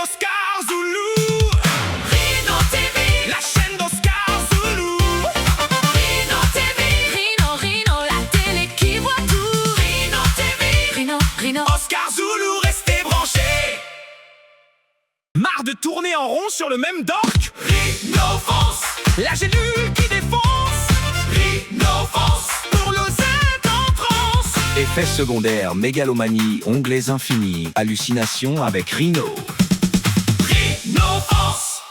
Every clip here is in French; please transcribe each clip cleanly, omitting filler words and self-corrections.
Oscar Zulu. Rhino TV, La chaîne d'Oscar Zulu. Rhino TV, Rhino, la télé qui voit tout. Rhino TV, Rhino, Oscar Zulu, restez branchés. Marre de tourner en rond sur le même dork. Rhino France, La gélule qui défonce. Rhino France, Pour l'osette en transe. Effets secondaires, mégalomanie, onglets infinis, hallucination avec Rhino. Rhino France.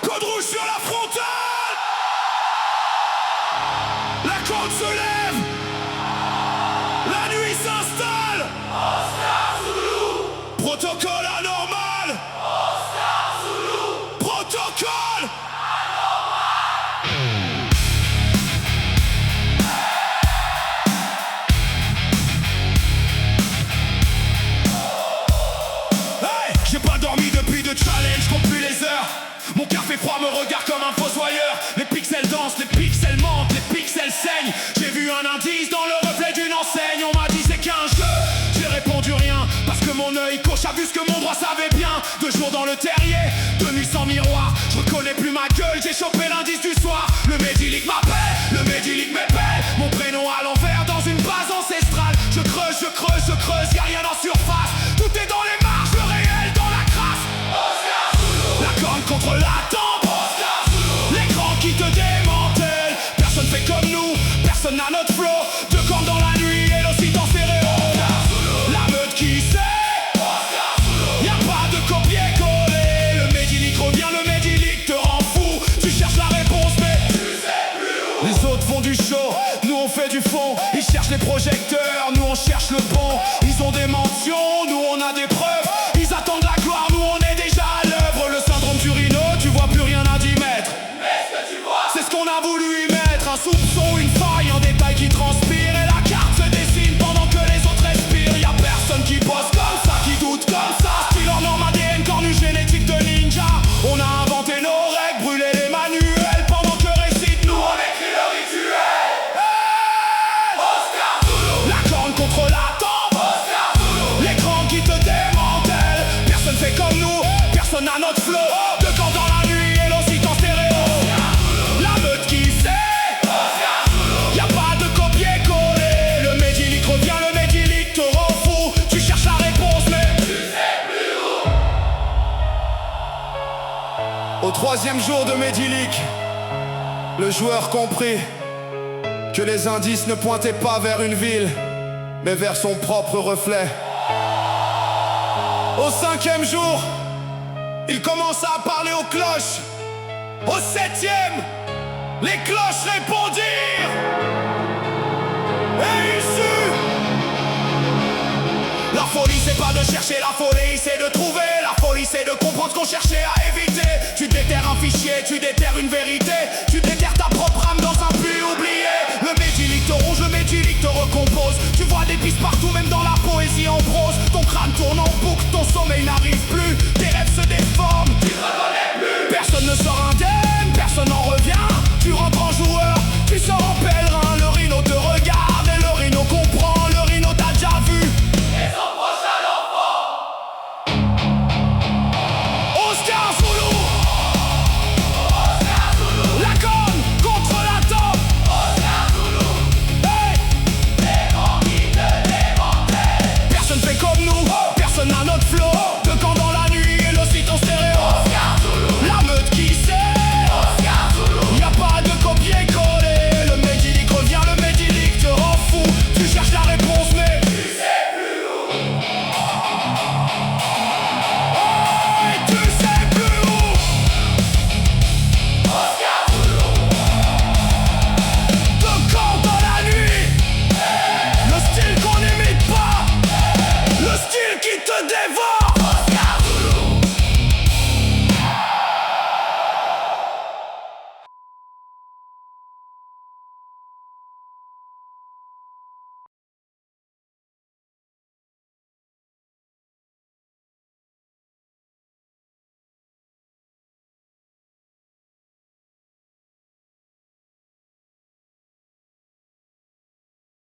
Code rouge sur la frontale. La côte se lève. La nuit s'installe. Oscar Zulu. Protocole anormal. Oscar Zulu. Protocole Hey, j'ai pas dormi depuis de challenge, compte plus les heures. Mon cœur fait froid, me regarde comme un fossoyeur. Les pixels dansent, les pixels mentent, les pixels saignent. J'ai vu un indice dans le reflet d'une enseigne. On m'a dit c'est qu'un jeu, j'ai répondu rien. Parce que mon œil gauche a vu ce que mon droit savait bien. 2 jours dans le terrier, 2 nuits sans miroir. Je reconnais plus ma gueule, j'ai chopé l'indice du soir. Le Médilic m'appelle, le Médilic m'épelle. Mon prénom à l'envers dans une base ancestrale. Je creuse, je creuse, je creuse, y'a rien en surface. Tout est dans les marges, le réel dans la crasse. La corne contre la tempe. L'écran qui te démantèle. Personne fait comme nous, personne n'a notre flow. 2 cornes dans la nuit et l'ocyte en stéréo. La meute qui sait. Y'a pas de copier-coller. Le Médilic revient, le Médilic te rend fou. Tu cherches la réponse mais tu sais plus où. Les autres font du show, nous on fait du fond. Ils cherchent les projecteurs, nous on cherche le bon. Ils ont des mentions, nous on a des preuves. Ils attendent la gloire, nous on est déjà à l'œuvre. Le syndrome du Rhino, tu vois plus rien à 10 mètres. C'est ce qu'on a voulu y mettre. Un soupçon, une faille, un détail qui transpire. Et la carte se dessine pendant que les autres respirent. Y'a personne qui bosse comme ça, qui doute comme ça. Style hors norme ADN, cornu génétique de ninja. On a inventé nos règles, brûlé les manuels. Pendant que récite, nous on écrit le rituel. Hey Oscar Zulu. La corne contre la tempe. Oscar Zulu. L'écran qui te démantèle. Personne fait comme nous, personne n'a notre flow. 2 corps dans la nuit et l'ocyte en stéréo. La meute qui sait. Y'a pas de copier-coller. Le Médilic revient, le Médilic te rend fou. Tu cherches la réponse mais tu sais plus où. Au 3e jour de Médilic, le joueur comprit que les indices ne pointaient pas vers une ville, mais vers son propre reflet. Au 5e jour, il commença à parler aux cloches. Au 7e, les cloches répondirent. Et il sut. La folie c'est pas de chercher la folie, c'est de trouver. La folie c'est de comprendre ce qu'on cherchait à éviter. Tu déterres un fichier, tu déterres une vérité. Tu déterres